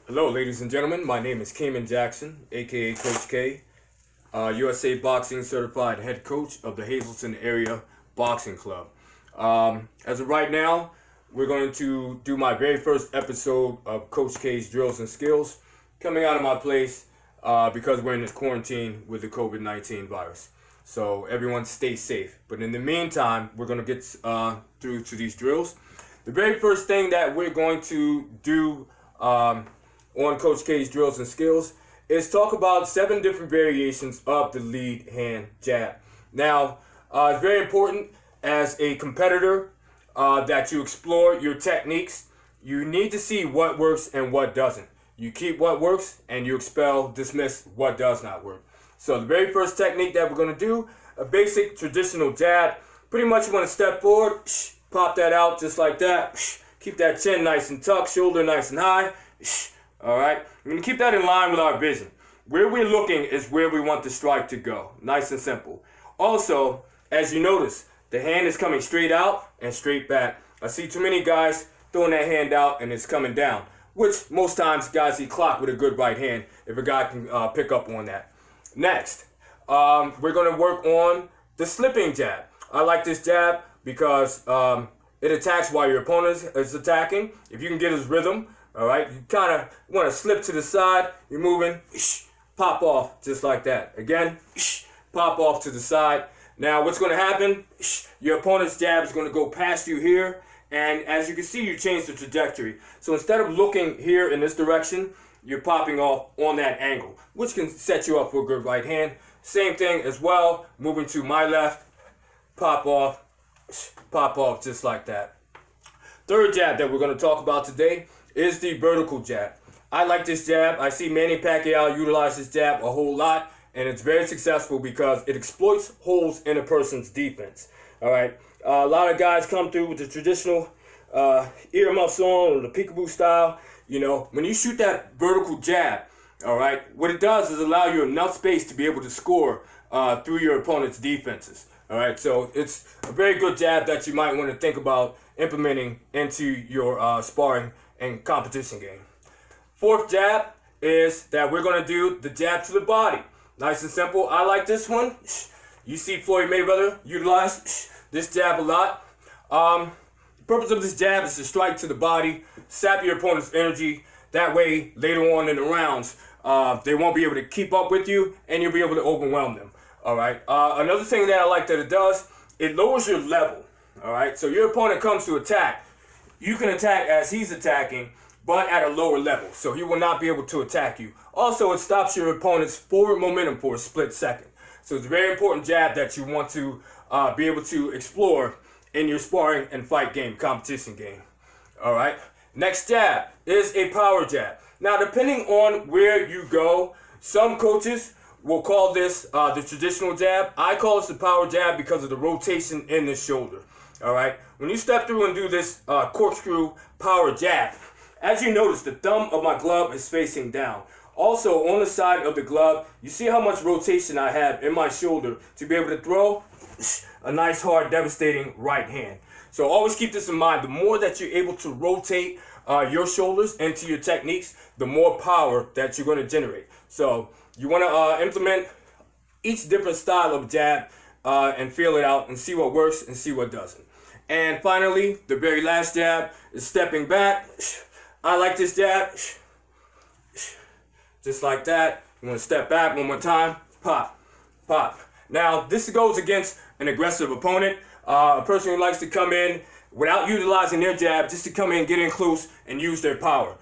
Hello, ladies and gentlemen. My name is Cayman Jackson, aka Coach K, USA Boxing Certified Head Coach of the Hazleton Area Boxing Club. As of right now, we're going to do my very first episode of Coach K's Drills and Skills, coming out of my place because we're in this quarantine with the COVID-19 virus. So everyone stay safe. But in the meantime, we're going to get through to these drills. The very first thing that we're going to do on Coach K's Drills and Skills is talk about 7 different variations of the lead hand jab. Now, it's very important as a competitor that you explore your techniques. You need to see what works and what doesn't. You keep what works and you dismiss what does not work. So the very first technique that we're going to do, a basic traditional jab. Pretty much you want to step forward, pop that out just like that. Keep that chin nice and tucked, shoulder nice and high. All right, we're going to keep that in line with our vision. Where we're looking is where we want the strike to go. Nice and simple. Also, as you notice, the hand is coming straight out and straight back. I see too many guys throwing that hand out and it's coming down, which most times guys see clock with a good right hand if a guy can pick up on that. Next, we're going to work on the slipping jab. I like this jab because it attacks while your opponent is attacking. If you can get his rhythm, all right, you kind of want to slip to the side. You're moving, pop off just like that. Again, pop off to the side. Now, what's going to happen? Your opponent's jab is going to go past you here. And as you can see, you change the trajectory. So instead of looking here in this direction, you're popping off on that angle, which can set you up for a good right hand. Same thing as well, moving to my left, pop off just like that. Third jab that we're going to talk about today is the vertical jab. I like this jab. I see Manny Pacquiao utilize this jab a whole lot, and it's very successful because it exploits holes in a person's defense. All right, a lot of guys come through with the traditional earmuffs on or the peekaboo style. You know, when you shoot that vertical jab, all right, what it does is allow you enough space to be able to score through your opponent's defenses. All right, so it's a very good jab that you might want to think about implementing into your sparring and competition game. Fourth jab is that we're going to do the jab to the body. Nice and simple. I like this one. You see Floyd Mayweather utilize this jab a lot. The purpose of this jab is to strike to the body, sap your opponent's energy. That way, later on in the rounds, they won't be able to keep up with you, and you'll be able to overwhelm them. All right. Another thing that I like that it does, it lowers your level. All right. So your opponent comes to attack. You can attack as he's attacking, but at a lower level. So he will not be able to attack you. Also, it stops your opponent's forward momentum for a split second. So it's a very important jab that you want to be able to explore in your sparring and fight game, competition game. All right. Next jab is a power jab. Now, depending on where you go, some coaches will call this the traditional jab. I call this the power jab because of the rotation in the shoulder. All right. When you step through and do this corkscrew power jab, as you notice, the thumb of my glove is facing down. Also, on the side of the glove, you see how much rotation I have in my shoulder to be able to throw a nice, hard, devastating right hand. So always keep this in mind. The more that you're able to rotate your shoulders into your techniques, the more power that you're going to generate. So you want to implement each different style of jab and feel it out and see what works and see what doesn't. And finally, the very last jab is stepping back. I like this jab. Just like that. You want to step back one more time. Pop, pop. Now, this goes against an aggressive opponent, a person who likes to come in without utilizing their jab, just to come in, get in close, and use their power.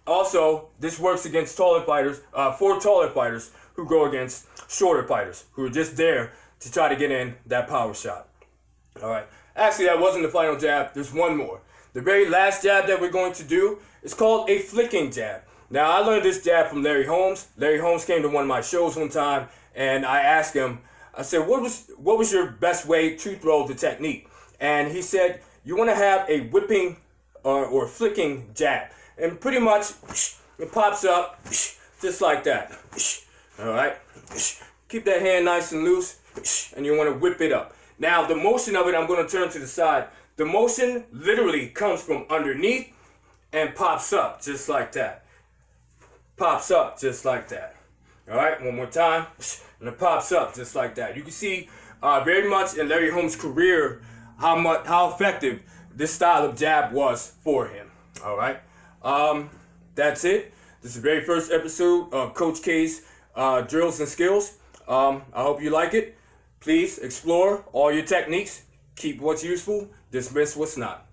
Also, this works against taller fighters, for taller fighters who go against shorter fighters who are just there to try to get in that power shot. All right. Actually, that wasn't the final jab. There's one more. The very last jab that we're going to do is called a flicking jab. Now, I learned this jab from Larry Holmes. Larry Holmes came to one of my shows one time, and I asked him, I said, what was your best way to throw the technique? And he said, you want to have a whipping or flicking jab. And pretty much, it pops up just like that. All right? Keep that hand nice and loose, and you want to whip it up. Now, the motion of it, I'm going to turn to the side. The motion literally comes from underneath and pops up just like that. pops up just like that. All right, one more time, and it pops up just like that. You can see very much in Larry Holmes' career how effective this style of jab was for him. All right, that's it. This is the very first episode of Coach K's Drills and Skills. I hope you like it. Please explore all your techniques. Keep what's useful, dismiss what's not.